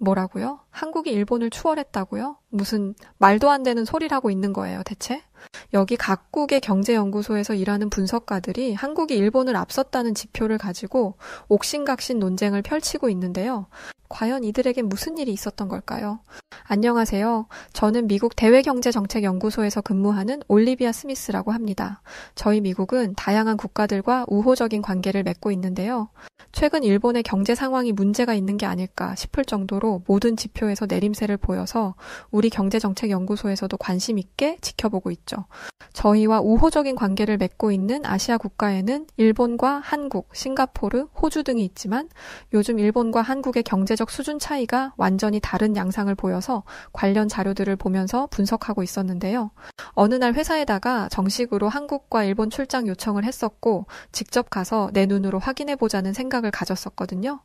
뭐라고요? 한국이 일본을 추월했다고요? 무슨 말도 안 되는 소리를 하고 있는 거예요, 대체? 여기 각국의 경제연구소에서 일하는 분석가들이 한국이 일본을 앞섰다는 지표를 가지고 옥신각신 논쟁을 펼치고 있는데요. 과연 이들에겐 무슨 일이 있었던 걸까요? 안녕하세요. 저는 미국 대외경제정책연구소에서 근무하는 올리비아 스미스라고 합니다. 저희 미국은 다양한 국가들과 우호적인 관계를 맺고 있는데요. 최근 일본의 경제 상황이 문제가 있는 게 아닐까 싶을 정도로 모든 지표에서 내림세를 보여서 우리 경제정책연구소에서도 관심 있게 지켜보고 있죠. 저희와 우호적인 관계를 맺고 있는 아시아 국가에는 일본과 한국, 싱가포르, 호주 등이 있지만 요즘 일본과 한국의 경제적 수준 차이가 완전히 다른 양상을 보여서 관련 자료들을 보면서 분석하고 있었는데요. 어느 날 회사에다가 정식으로 한국과 일본 출장 요청을 했었고 직접 가서 내 눈으로 확인해보자는 생각을 가졌었거든요.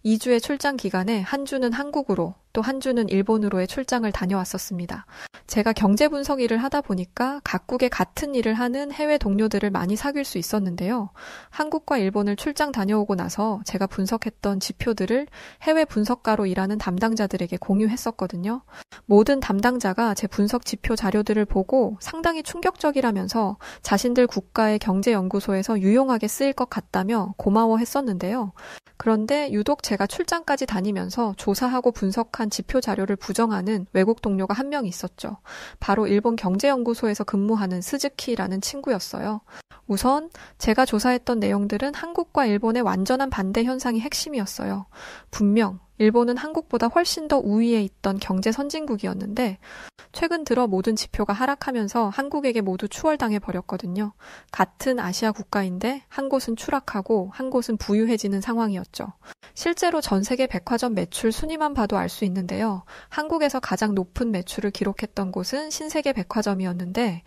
2주의 출장 기간에 한 주는 한국으로 또 한 주는 일본으로의 출장을 다녀왔었습니다. 제가 경제 분석 일을 하다 보니까 각국의 같은 일을 하는 해외 동료들을 많이 사귈 수 있었는데요. 한국과 일본을 출장 다녀오고 나서 제가 분석했던 지표들을 해외 분석가로 일하는 담당자들에게 공유했었거든요. 모든 담당자가 제 분석 지표 자료들을 보고 상당히 충격적이라면서 자신들 국가의 경제연구소에서 유용하게 쓰일 것 같다며 고마워했었는데요. 그런데 유독 제가 출장까지 다니면서 조사하고 분석한 지표 자료를 부정하는 외국 동료가 한 명 있었죠. 바로 일본 경제연구소에서 근무하는 스즈키라는 친구였어요. 우선 제가 조사했던 내용들은 한국과 일본의 완전한 반대 현상이 핵심이었어요. 분명 일본은 한국보다 훨씬 더 우위에 있던 경제 선진국이었는데 최근 들어 모든 지표가 하락하면서 한국에게 모두 추월당해 버렸거든요. 같은 아시아 국가인데 한 곳은 추락하고 한 곳은 부유해지는 상황이었죠. 실제로 전 세계 백화점 매출 순위만 봐도 알 수 있는데요. 한국에서 가장 높은 매출을 기록했던 곳은 신세계 백화점이었는데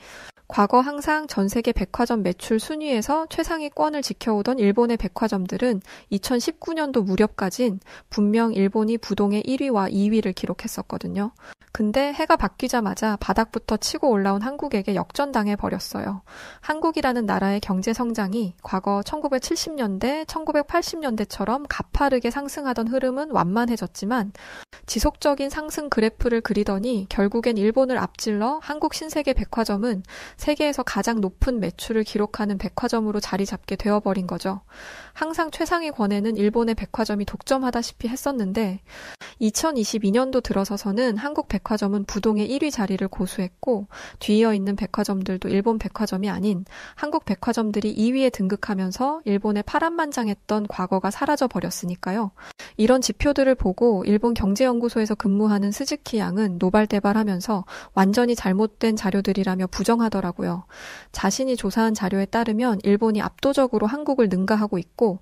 과거 항상 전 세계 백화점 매출 순위에서 최상위권을 지켜오던 일본의 백화점들은 2019년도 무렵까진 분명 일본이 부동의 1위와 2위를 기록했었거든요. 근데 해가 바뀌자마자 바닥부터 치고 올라온 한국에게 역전당해 버렸어요. 한국이라는 나라의 경제 성장이 과거 1970년대, 1980년대처럼 가파르게 상승하던 흐름은 완만해졌지만 지속적인 상승 그래프를 그리더니 결국엔 일본을 앞질러 한국 신세계 백화점은 세계에서 가장 높은 매출을 기록하는 백화점으로 자리 잡게 되어버린 거죠. 항상 최상위권에는 일본의 백화점이 독점하다시피 했었는데 2022년도 들어서서는 한국 백화점은 부동의 1위 자리를 고수했고 뒤이어 있는 백화점들도 일본 백화점이 아닌 한국 백화점들이 2위에 등극하면서 일본의 파란만장했던 과거가 사라져버렸으니까요. 이런 지표들을 보고 일본 경제연구소에서 근무하는 스즈키 양은 노발대발하면서 완전히 잘못된 자료들이라며 부정하더라고요. 자신이 조사한 자료에 따르면 일본이 압도적으로 한국을 능가하고 있고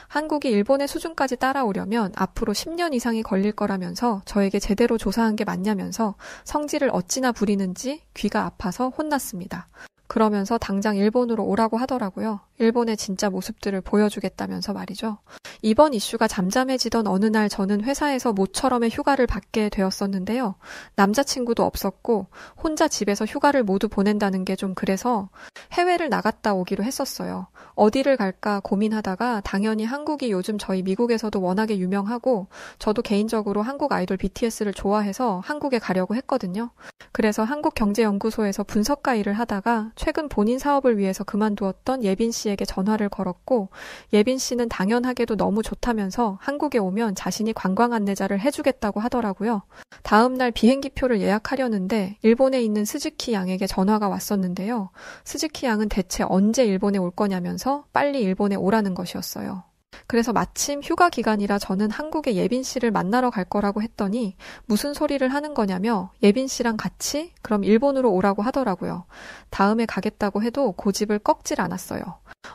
한국이 일본의 수준까지 따라오려면 앞으로 10년 이상이 걸릴 거라면서 저에게 제대로 조사한 게 맞냐면서 성질을 어찌나 부리는지 귀가 아파서 혼났습니다. 그러면서 당장 일본으로 오라고 하더라고요. 일본의 진짜 모습들을 보여주겠다면서 말이죠. 이번 이슈가 잠잠해지던 어느 날 저는 회사에서 모처럼의 휴가를 받게 되었었는데요. 남자친구도 없었고 혼자 집에서 휴가를 모두 보낸다는 게 좀 그래서 해외를 나갔다 오기로 했었어요. 어디를 갈까 고민하다가 당연히 한국이 요즘 저희 미국에서도 워낙에 유명하고 저도 개인적으로 한국 아이돌 BTS를 좋아해서 한국에 가려고 했거든요. 그래서 한국경제연구소에서 분석가 일을 하다가 최근 본인 사업을 위해서 그만두었던 예빈 씨에게 전화를 걸었고 예빈 씨는 당연하게도 너무 좋다면서 한국에 오면 자신이 관광 안내자를 해주겠다고 하더라고요. 다음 날 비행기표를 예약하려는데 일본에 있는 스즈키 양에게 전화가 왔었는데요. 스즈키 양은 대체 언제 일본에 올 거냐면서 빨리 일본에 오라는 것이었어요. 그래서 마침 휴가 기간이라 저는 한국에 예빈 씨를 만나러 갈 거라고 했더니 무슨 소리를 하는 거냐며 예빈 씨랑 같이 그럼 일본으로 오라고 하더라고요. 다음에 가겠다고 해도 고집을 꺾질 않았어요.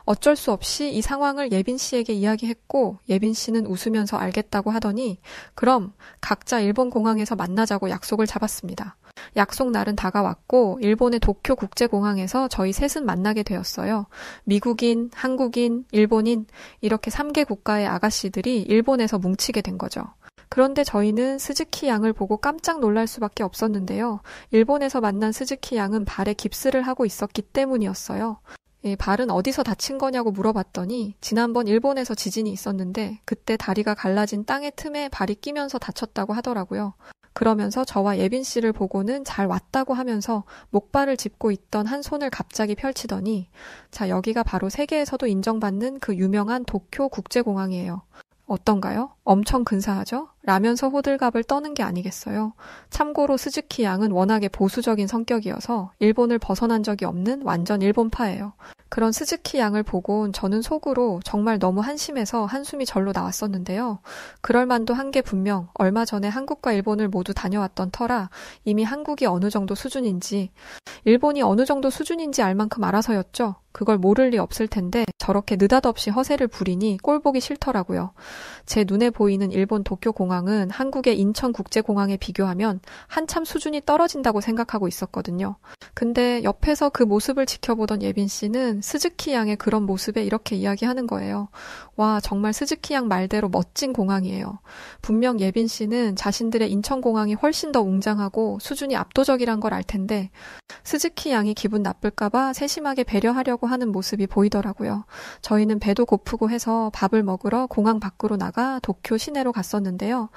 어쩔 수 없이 이 상황을 예빈 씨에게 이야기했고 예빈 씨는 웃으면서 알겠다고 하더니 그럼 각자 일본 공항에서 만나자고 약속을 잡았습니다. 약속 날은 다가왔고 일본의 도쿄 국제공항에서 저희 셋은 만나게 되었어요. 미국인, 한국인, 일본인 이렇게 3개 국가의 아가씨들이 일본에서 뭉치게 된 거죠. 그런데 저희는 스즈키 양을 보고 깜짝 놀랄 수밖에 없었는데요. 일본에서 만난 스즈키 양은 발에 깁스를 하고 있었기 때문이었어요. 이 발은 어디서 다친 거냐고 물어봤더니 지난번 일본에서 지진이 있었는데 그때 다리가 갈라진 땅의 틈에 발이 끼면서 다쳤다고 하더라고요. 그러면서 저와 예빈 씨를 보고는 잘 왔다고 하면서 목발을 짚고 있던 한 손을 갑자기 펼치더니 자, 여기가 바로 세계에서도 인정받는 그 유명한 도쿄 국제공항이에요. 어떤가요? 엄청 근사하죠? 라면서 호들갑을 떠는 게 아니겠어요. 참고로 스즈키 양은 워낙에 보수적인 성격이어서 일본을 벗어난 적이 없는 완전 일본파예요. 그런 스즈키 양을 보곤 저는 속으로 정말 너무 한심해서 한숨이 절로 나왔었는데요. 그럴 만도 한 게 분명 얼마 전에 한국과 일본을 모두 다녀왔던 터라 이미 한국이 어느 정도 수준인지 일본이 어느 정도 수준인지 알 만큼 알아서였죠. 그걸 모를 리 없을 텐데 저렇게 느닷없이 허세를 부리니 꼴보기 싫더라고요. 제 눈에 보이는 일본 도쿄공항은 한국의 인천국제공항에 비교하면 한참 수준이 떨어진다고 생각하고 있었거든요. 근데 옆에서 그 모습을 지켜보던 예빈 씨는 스즈키 양의 그런 모습에 이렇게 이야기하는 거예요. 와, 정말 스즈키 양 말대로 멋진 공항이에요. 분명 예빈 씨는 자신들의 인천공항이 훨씬 더 웅장하고 수준이 압도적이란 걸 알 텐데 스즈키 양이 기분 나쁠까봐 세심하게 배려하려고 하는 모습이 보이더라고요. 저희는 배도 고프고 해서 밥을 먹으러 공항 밖으로 나가 도쿄 시내로 갔었는데요.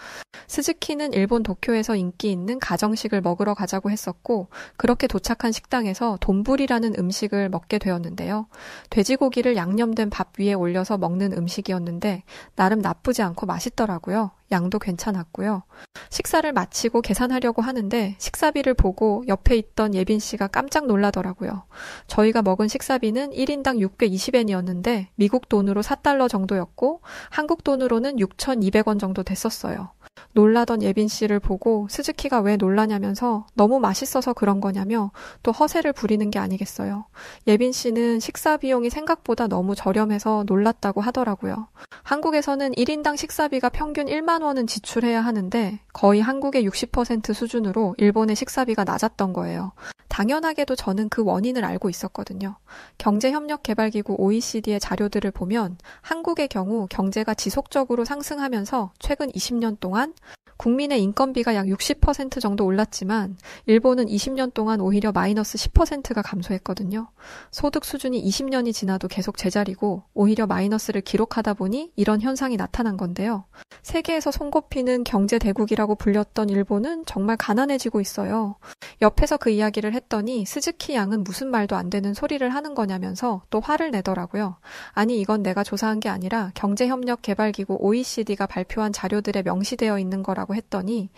스즈키는 일본 도쿄에서 인기 있는 가정식을 먹으러 가자고 했었고 그렇게 도착한 식당에서 돈부리라는 음식을 먹게 되었는데요. 돼지고기를 양념된 밥 위에 올려서 먹는 음식이었는데 나름 나쁘지 않고 맛있더라고요. 양도 괜찮았고요. 식사를 마치고 계산하려고 하는데 식사비를 보고 옆에 있던 예빈 씨가 깜짝 놀라더라고요. 저희가 먹은 식사비는 1인당 620엔이었는데 미국 돈으로 4달러 정도였고 한국 돈으로는 6,200원 정도 됐었어요. 놀라던 예빈 씨를 보고 스즈키가 왜 놀라냐면서 너무 맛있어서 그런 거냐며 또 허세를 부리는 게 아니겠어요. 예빈 씨는 식사 비용이 생각보다 너무 저렴해서 놀랐다고 하더라고요. 한국에서는 1인당 식사비가 평균 1만 원은 지출해야 하는데 거의 한국의 60% 수준으로 일본의 식사비가 낮았던 거예요. 당연하게도 저는 그 원인을 알고 있었거든요. 경제협력개발기구 OECD의 자료들을 보면 한국의 경우 경제가 지속적으로 상승하면서 최근 20년 동안 국민의 인건비가 약 60% 정도 올랐지만 일본은 20년 동안 오히려 마이너스 10%가 감소했거든요. 소득 수준이 20년이 지나도 계속 제자리고 오히려 마이너스를 기록하다 보니 이런 현상이 나타난 건데요. 세계에서 손꼽히는 경제 대국이라고 불렸던 일본은 정말 가난해지고 있어요. 옆에서 그 이야기를 했더니 스즈키 양은 무슨 말도 안 되는 소리를 하는 거냐면서 또 화를 내더라고요. 아니 이건 내가 조사한 게 아니라 경제협력개발기구 OECD가 발표한 자료들에 명시되어 있는 거라고 했더니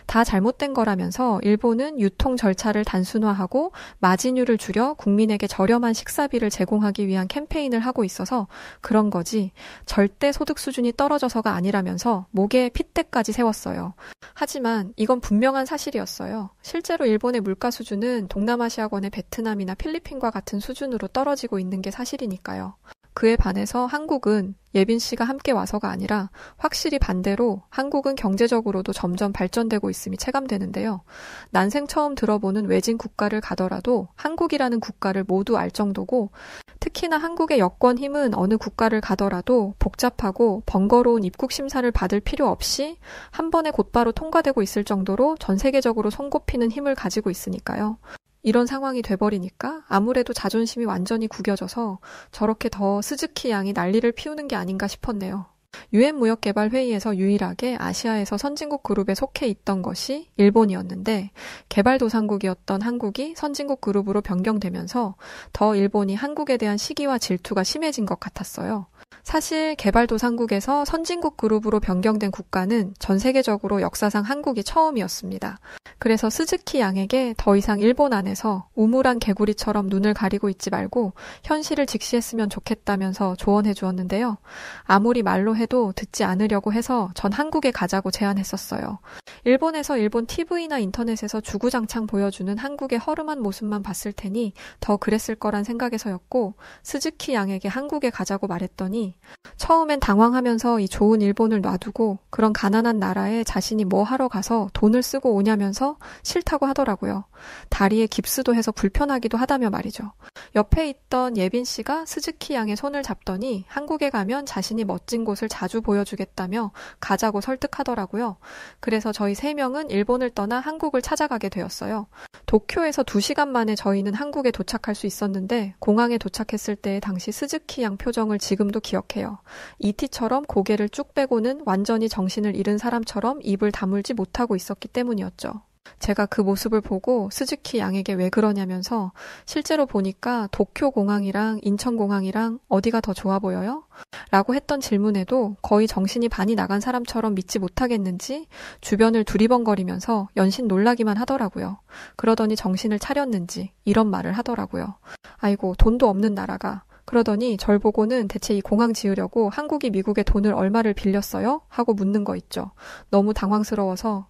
다 잘못된 거라면서 일본은 유통 절차를 단순화하고 마진율을 줄여 국민에게 저렴한 식사비를 제공하기 위한 캠페인을 하고 있어서 그런 거지 절대 소득 수준이 떨어져서가 아니라면서 목에 핏대까지 세웠어요. 하지만 이건 분명한 사실이었어요. 실제로 일본의 물가 수준은 동남아시아권의 베트남이나 필리핀과 같은 수준으로 떨어지고 있는 게 사실이니까요. 그에 반해서 한국은 예빈 씨가 함께 와서가 아니라 확실히 반대로 한국은 경제적으로도 점점 발전되고 있음이 체감되는데요. 난생 처음 들어보는 외진 국가를 가더라도 한국이라는 국가를 모두 알 정도고 특히나 한국의 여권 힘은 어느 국가를 가더라도 복잡하고 번거로운 입국 심사를 받을 필요 없이 한 번에 곧바로 통과되고 있을 정도로 전 세계적으로 손꼽히는 힘을 가지고 있으니까요. 이런 상황이 돼버리니까 아무래도 자존심이 완전히 구겨져서 저렇게 더 스즈키 양이 난리를 피우는 게 아닌가 싶었네요. UN 무역개발회의에서 유일하게 아시아에서 선진국 그룹에 속해 있던 것이 일본이었는데 개발도상국이었던 한국이 선진국 그룹으로 변경되면서 더 일본이 한국에 대한 시기와 질투가 심해진 것 같았어요. 사실 개발도상국에서 선진국 그룹으로 변경된 국가는 전 세계적으로 역사상 한국이 처음이었습니다. 그래서 스즈키 양에게 더 이상 일본 안에서 우물안 개구리처럼 눈을 가리고 있지 말고 현실을 직시했으면 좋겠다면서 조언해 주었는데요. 아무리 말로 해도 듣지 않으려고 해서 전 한국에 가자고 제안했었어요. 일본에서 일본 TV나 인터넷에서 주구장창 보여주는 한국의 허름한 모습만 봤을 테니 더 그랬을 거란 생각에서였고 스즈키 양에게 한국에 가자고 말했더니 하더니 처음엔 당황하면서 이 좋은 일본을 놔두고 그런 가난한 나라에 자신이 뭐 하러 가서 돈을 쓰고 오냐면서 싫다고 하더라고요. 다리에 깁스도 해서 불편하기도 하다며 말이죠. 옆에 있던 예빈 씨가 스즈키 양의 손을 잡더니 한국에 가면 자신이 멋진 곳을 자주 보여주겠다며 가자고 설득하더라고요. 그래서 저희 3명은 일본을 떠나 한국을 찾아가게 되었어요. 도쿄에서 2시간 만에 저희는 한국에 도착할 수 있었는데 공항에 도착했을 때의 당시 스즈키 양 표정을 지금도 기억해요. 이티처럼 고개를 쭉 빼고는 완전히 정신을 잃은 사람처럼 입을 다물지 못하고 있었기 때문이었죠. 제가 그 모습을 보고 스즈키 양에게 왜 그러냐면서 실제로 보니까 도쿄 공항이랑 인천 공항이랑 어디가 더 좋아 보여요? 라고 했던 질문에도 거의 정신이 반이 나간 사람처럼 믿지 못하겠는지 주변을 두리번거리면서 연신 놀라기만 하더라고요. 그러더니 정신을 차렸는지 이런 말을 하더라고요. 아이고, 돈도 없는 나라가. 그러더니 절 보고는 대체 이 공항 지으려고 한국이 미국에 돈을 얼마를 빌렸어요? 하고 묻는 거 있죠. 너무 당황스러워서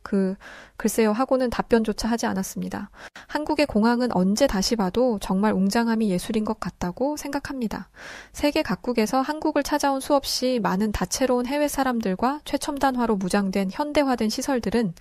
글쎄요 하고는 답변조차 하지 않았습니다. 한국의 공항은 언제 다시 봐도 정말 웅장함이 예술인 것 같다고 생각합니다. 세계 각국에서 한국을 찾아온 수없이 많은 다채로운 해외 사람들과 최첨단화로 무장된 현대화된 시설들은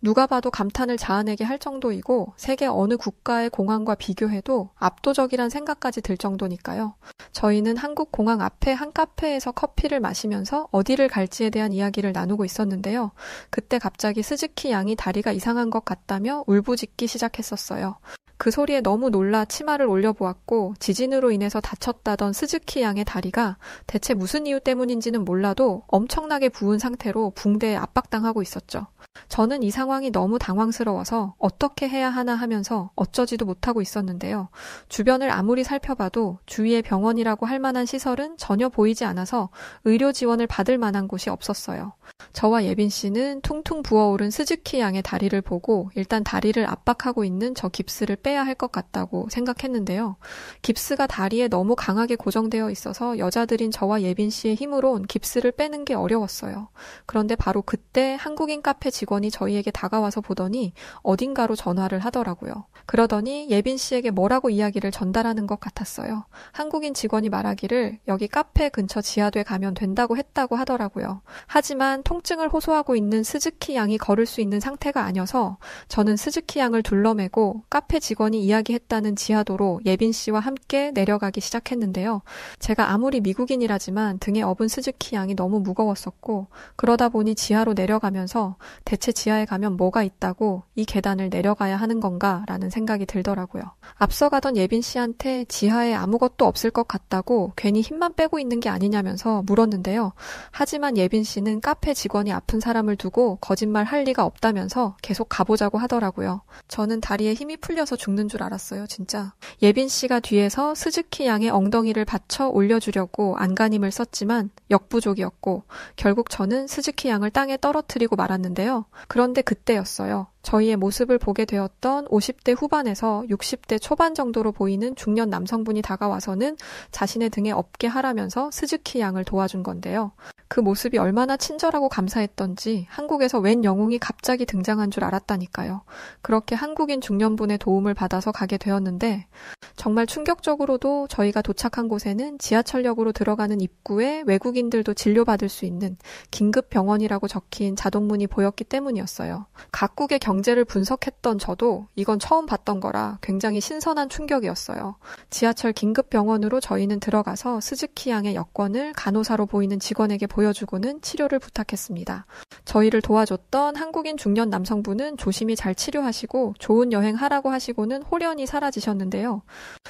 누가 봐도 감탄을 자아내게 할 정도이고 세계 어느 국가의 공항과 비교해도 압도적이란 생각까지 들 정도니까요. 저희는 한국 공항 앞에 한 카페에서 커피를 마시면서 어디를 갈지에 대한 이야기를 나누고 있었는데요. 그때 갑자기 스즈키 양이 다리가 이상한 것 같다며 울부짖기 시작했었어요. 그 소리에 너무 놀라 치마를 올려보았고 지진으로 인해서 다쳤다던 스즈키 양의 다리가 대체 무슨 이유 때문인지는 몰라도 엄청나게 부은 상태로 붕대에 압박당하고 있었죠. 저는 이 상황이 너무 당황스러워서 어떻게 해야 하나 하면서 어쩌지도 못하고 있었는데요. 주변을 아무리 살펴봐도 주위에 병원이라고 할 만한 시설은 전혀 보이지 않아서 의료 지원을 받을 만한 곳이 없었어요. 저와 예빈 씨는 퉁퉁 부어오른 스즈키 양의 다리를 보고 일단 다리를 압박하고 있는 저 깁스를 빼야 할 것 같다고 생각했는데요. 깁스가 다리에 너무 강하게 고정되어 있어서 여자들인 저와 예빈 씨의 힘으론 깁스를 빼는 게 어려웠어요. 그런데 바로 그때 한국인 카페 직원이 저희에게 다가와서 보더니 어딘가로 전화를 하더라고요. 그러더니 예빈 씨에게 뭐라고 이야기를 전달하는 것 같았어요. 한국인 직원이 말하기를 여기 카페 근처 지하도에 가면 된다고 했다고 하더라고요. 하지만 통증을 호소하고 있는 스즈키 양이 걸을 수 있는 상태가 아니어서 저는 스즈키 양을 둘러매고 카페 직원이 이야기했다는 지하도로 예빈 씨와 함께 내려가기 시작했는데요. 제가 아무리 미국인이라지만 등에 업은 스즈키 양이 너무 무거웠었고 그러다 보니 지하로 내려가면서 대체 지하에 가면 뭐가 있다고 이 계단을 내려가야 하는 건가 라는 생각이 들더라고요. 앞서가던 예빈 씨한테 지하에 아무것도 없을 것 같다고 괜히 힘만 빼고 있는 게 아니냐면서 물었는데요. 하지만 예빈 씨는 카페 직원이 아픈 사람을 두고 거짓말 할 리가 없다면서 계속 가보자고 하더라고요. 저는 다리에 힘이 풀려서 죽는 줄 알았어요, 진짜. 예빈 씨가 뒤에서 스즈키 양의 엉덩이를 받쳐 올려주려고 안간힘을 썼지만 역부족이었고 결국 저는 스즈키 양을 땅에 떨어뜨리고 말았는데요. 그런데 그때였어요. 저희의 모습을 보게 되었던 50대 후반에서 60대 초반 정도로 보이는 중년 남성분이 다가와서는 자신의 등에 업게 하라면서 스즈키 양을 도와준 건데요. 그 모습이 얼마나 친절하고 감사했던지 한국에서 웬 영웅이 갑자기 등장한 줄 알았다니까요. 그렇게 한국인 중년분의 도움을 받아서 가게 되었는데 정말 충격적으로도 저희가 도착한 곳에는 지하철역으로 들어가는 입구에 외국인들도 진료받을 수 있는 긴급병원이라고 적힌 자동문이 보였기 때문이었어요. 각국의 경제를 분석했던 저도 이건 처음 봤던 거라 굉장히 신선한 충격이었어요. 지하철 긴급병원으로 저희는 들어가서 스즈키 양의 여권을 간호사로 보이는 직원에게 보여주고는 치료를 부탁했습니다. 저희를 도와줬던 한국인 중년 남성분은 조심히 잘 치료하시고 좋은 여행 하라고 하시고는 홀연히 사라지셨는데요.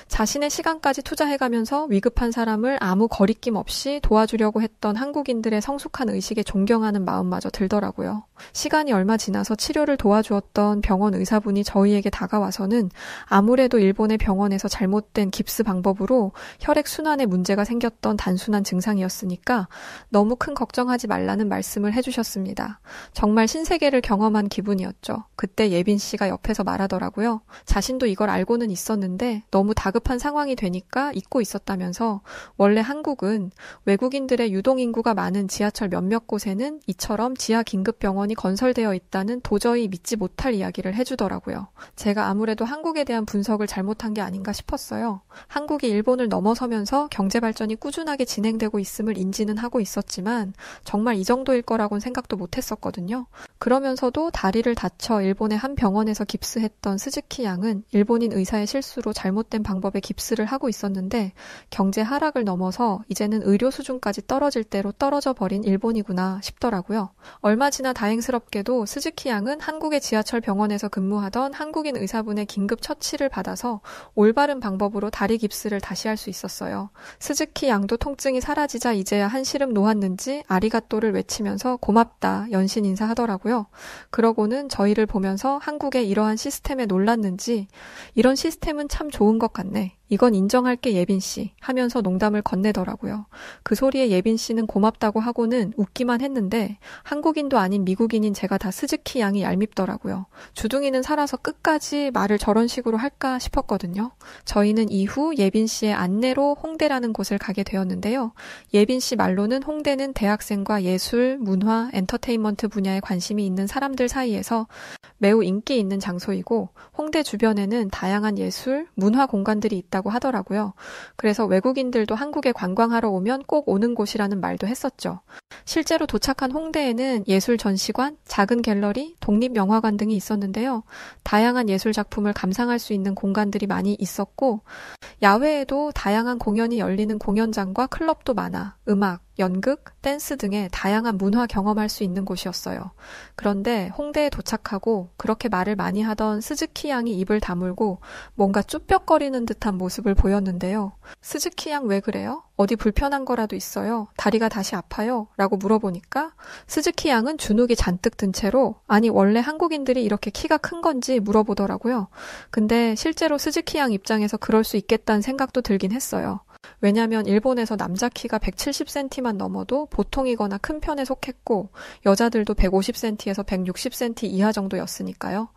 자신의 시간까지 투자해가면서 위급한 사람을 아무 거리낌 없이 도와주려고 했던 한국인들의 성숙한 의식에 존경하는 마음마저 들더라고요. 시간이 얼마 지나서 치료를 도와주었던 병원 의사분이 저희에게 다가와서는 아무래도 일본의 병원에서 잘못된 깁스 방법으로 혈액순환에 문제가 생겼던 단순한 증상이었으니까 너무 큰 걱정하지 말라는 말씀을 해주셨습니다. 정말 신세계를 경험한 기분이었죠. 그때 예빈 씨가 옆에서 말하더라고요. 자신도 이걸 알고는 있었는데 너무 다급한 상황이 되니까 잊고 있었다면서 원래 한국은 외국인들의 유동인구가 많은 지하철 몇몇 곳에는 이처럼 지하 긴급병원이 건설 연결되어 있다는 도저히 믿지 못할 이야기를 해주더라고요. 제가 아무래도 한국에 대한 분석을 잘못한 게 아닌가 싶었어요. 한국이 일본을 넘어서면서 경제 발전이 꾸준하게 진행되고 있음을 인지는 하고 있었지만 정말 이 정도일 거라고는 생각도 못했었거든요. 그러면서도 다리를 다쳐 일본의 한 병원에서 깁스했던 스즈키 양은 일본인 의사의 실수로 잘못된 방법에 깁스를 하고 있었는데 경제 하락을 넘어서 이제는 의료 수준까지 떨어질 대로 떨어져 버린 일본이구나 싶더라고요. 얼마 지나 다행스럽게도 스즈키 양은 한국의 지하철 병원에서 근무하던 한국인 의사분의 긴급 처치를 받아서 올바른 방법으로 다리 깁스를 다시 할 수 있었어요. 스즈키 양도 통증이 사라지자 이제야 한시름 놓았는지 아리가또를 외치면서 고맙다 연신 인사하더라고요. 그러고는 저희를 보면서 한국의 이러한 시스템에 놀랐는지 이런 시스템은 참 좋은 것 같네. 이건 인정할게 예빈씨 하면서 농담을 건네더라고요. 그 소리에 예빈씨는 고맙다고 하고는 웃기만 했는데 한국인도 아닌 미국인인 제가 다 스즈키 양이 얄밉더라고요. 주둥이는 살아서 끝까지 말을 저런 식으로 할까 싶었거든요. 저희는 이후 예빈씨의 안내로 홍대라는 곳을 가게 되었는데요. 예빈씨 말로는 홍대는 대학생과 예술, 문화, 엔터테인먼트 분야에 관심이 있는 사람들 사이에서 매우 인기 있는 장소이고 홍대 주변에는 다양한 예술, 문화 공간들이 있다고 하더라고요. 그래서 외국인들도 한국에 관광하러 오면 꼭 오는 곳이라는 말도 했었죠. 실제로 도착한 홍대에는 예술 전시관, 작은 갤러리, 독립영화관 등이 있었는데요. 다양한 예술 작품을 감상할 수 있는 공간들이 많이 있었고 야외에도 다양한 공연이 열리는 공연장과 클럽도 많아 음악, 연극, 댄스 등의 다양한 문화 경험할 수 있는 곳이었어요. 그런데 홍대에 도착하고 그렇게 말을 많이 하던 스즈키 양이 입을 다물고 뭔가 쭈뼛거리는 듯한 모습을 보였는데요. 스즈키 양 왜 그래요? 어디 불편한 거라도 있어요? 다리가 다시 아파요? 라고 물어보니까 스즈키 양은 주눅이 잔뜩 든 채로 아니 원래 한국인들이 이렇게 키가 큰 건지 물어보더라고요. 근데 실제로 스즈키 양 입장에서 그럴 수 있겠다는 생각도 들긴 했어요. 왜냐면 일본에서 남자 키가 170cm만 넘어도 보통이거나 큰 편에 속했고 여자들도 150cm에서 160cm 이하 정도였으니까요.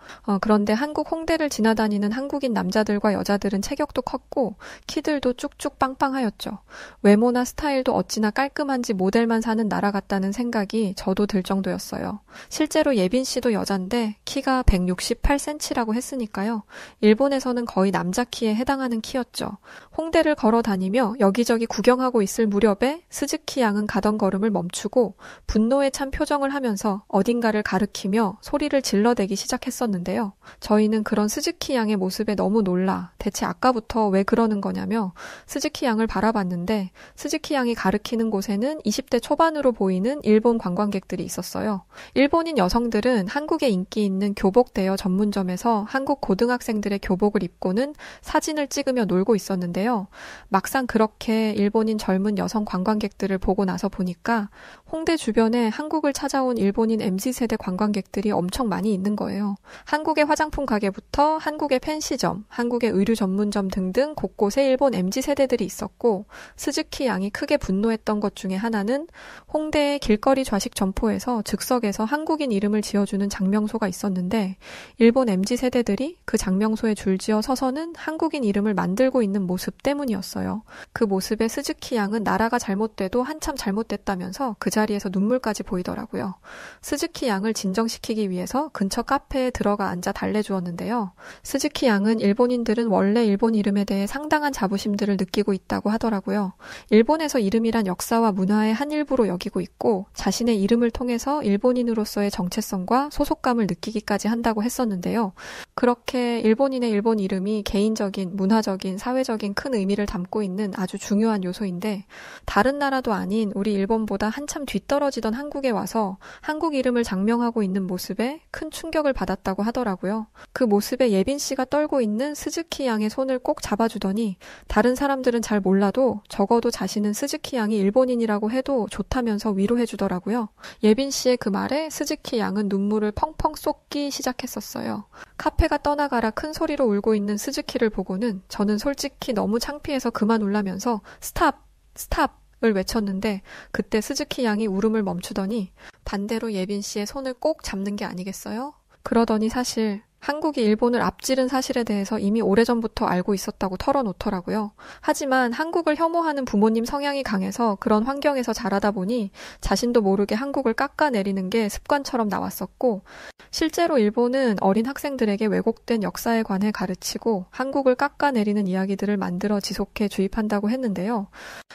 그런데 한국 홍대를 지나다니는 한국인 남자들과 여자들은 체격도 컸고 키들도 쭉쭉 빵빵하였죠. 외모나 스타일도 어찌나 깔끔한지 모델만 사는 나라 같다는 생각이 저도 들 정도였어요. 실제로 예빈 씨도 여잔데 키가 168cm라고 했으니까요. 일본에서는 거의 남자 키에 해당하는 키였죠. 홍대를 걸어 다니며 여기저기 구경하고 있을 무렵에 스즈키 양은 가던 걸음을 멈추고 분노에 찬 표정을 하면서 어딘가를 가리키며 소리를 질러대기 시작했었는데요. 저희는 그런 스즈키 양의 모습에 너무 놀라 대체 아까부터 왜 그러는 거냐며 스즈키 양을 바라봤는데 스즈키 양이 가리키는 곳에는 20대 초반으로 보이는 일본 관광객들이 있었어요. 일본인 여성들은 한국에 인기 있는 교복 대여 전문점에서 한국 고등학생들의 교복을 입고는 사진을 찍으며 놀고 있었는데요. 막상 그렇게 일본인 젊은 여성 관광객들을 보고 나서 보니까 홍대 주변에 한국을 찾아온 일본인 MZ세대 관광객들이 엄청 많이 있는 거예요. 한국의 화장품 가게부터 한국의 펜시점, 한국의 의류 전문점 등등 곳곳에 일본 MZ세대들이 있었고 스즈키 양이 크게 분노했던 것 중에 하나는 홍대의 길거리 좌식 점포에서 즉석에서 한국인 이름을 지어주는 장명소가 있었는데 일본 MZ세대들이 그 장명소에 줄지어 서서는 한국인 이름을 만들고 있는 모습 때문이었어요. 그 모습에 스즈키 양은 나라가 잘못돼도 한참 잘못됐다면서 그 자리에서 눈물까지 보이더라고요. 스즈키 양을 진정시키기 위해서 근처 카페에 들어가 앉아 달래주었는데요. 스즈키 양은 일본인들은 원래 일본 이름에 대해 상당한 자부심들을 느끼고 있다고 하더라고요. 일본에서 이름이란 역사와 문화의 한 일부로 여기고 있고 자신의 이름을 통해서 일본인으로서의 정체성과 소속감을 느끼기까지 한다고 했었는데요. 그렇게 일본인의 일본 이름이 개인적인, 문화적인, 사회적인 큰 의미를 담고 있는 아주 중요한 요소인데 다른 나라도 아닌 우리 일본보다 한참 뒤떨어지던 한국에 와서 한국 이름을 장명하고 있는 모습에 큰 충격을 받았다고 하더라고요. 그 모습에 예빈 씨가 떨고 있는 스즈키 양의 손을 꼭 잡아주더니 다른 사람들은 잘 몰라도 적어도 자신은 스즈키 양이 일본인이라고 해도 좋다면서 위로해주더라고요. 예빈 씨의 그 말에 스즈키 양은 눈물을 펑펑 쏟기 시작했었어요. 카페가 떠나가라 큰 소리로 울고 있는 스즈키를 보고는 저는 솔직히 너무 창피해서 그만 울라면서 스탑! 스탑을 외쳤는데 그때 스즈키 양이 울음을 멈추더니 반대로 예빈 씨의 손을 꼭 잡는 게 아니겠어요? 그러더니 사실 한국이 일본을 앞지른 사실에 대해서 이미 오래전부터 알고 있었다고 털어놓더라고요. 하지만 한국을 혐오하는 부모님 성향이 강해서 그런 환경에서 자라다 보니 자신도 모르게 한국을 깎아내리는 게 습관처럼 나왔었고, 실제로 일본은 어린 학생들에게 왜곡된 역사에 관해 가르치고 한국을 깎아내리는 이야기들을 만들어 지속해 주입한다고 했는데요.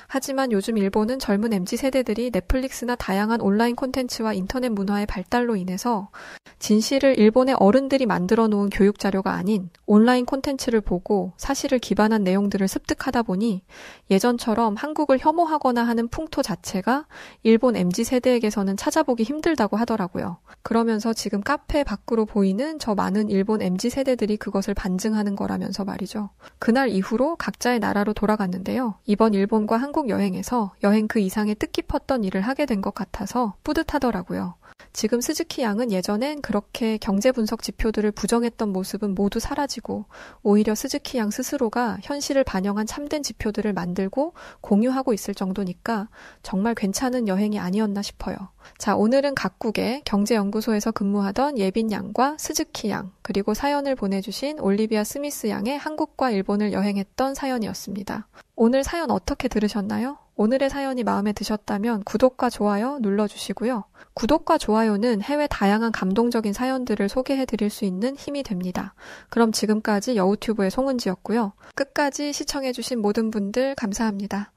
하지만 요즘 일본은 젊은 MZ세대들이 넷플릭스나 다양한 온라인 콘텐츠와 인터넷 문화의 발달로 인해서 진실을 일본의 어른들이 만들어 놓은 교육 자료가 아닌 온라인 콘텐츠를 보고 사실을 기반한 내용들을 습득하다 보니 예전처럼 한국을 혐오하거나 하는 풍토 자체가 일본 MZ세대에게서는 찾아보기 힘들다고 하더라고요. 그러면서 지금 카페 밖으로 보이는 저 많은 일본 MZ세대들이 그것을 반증하는 거라면서 말이죠. 그날 이후로 각자의 나라로 돌아갔는데요. 이번 일본과 한국 여행에서 여행 그 이상의 뜻깊었던 일을 하게 된 것 같아서 뿌듯하더라고요. 지금 스즈키 양은 예전엔 그렇게 경제 분석 지표들을 부정했던 모습은 모두 사라지고 오히려 스즈키 양 스스로가 현실을 반영한 참된 지표들을 만들고 공유하고 있을 정도니까 정말 괜찮은 여행이 아니었나 싶어요. 자, 오늘은 각국의 경제연구소에서 근무하던 예빈 양과 스즈키 양, 그리고 사연을 보내주신 올리비아 스미스 양의 한국과 일본을 여행했던 사연이었습니다. 오늘 사연 어떻게 들으셨나요? 오늘의 사연이 마음에 드셨다면 구독과 좋아요 눌러주시고요. 구독과 좋아요는 해외 다양한 감동적인 사연들을 소개해드릴 수 있는 힘이 됩니다. 그럼 지금까지 여우튜브의 송은지였고요. 끝까지 시청해주신 모든 분들 감사합니다.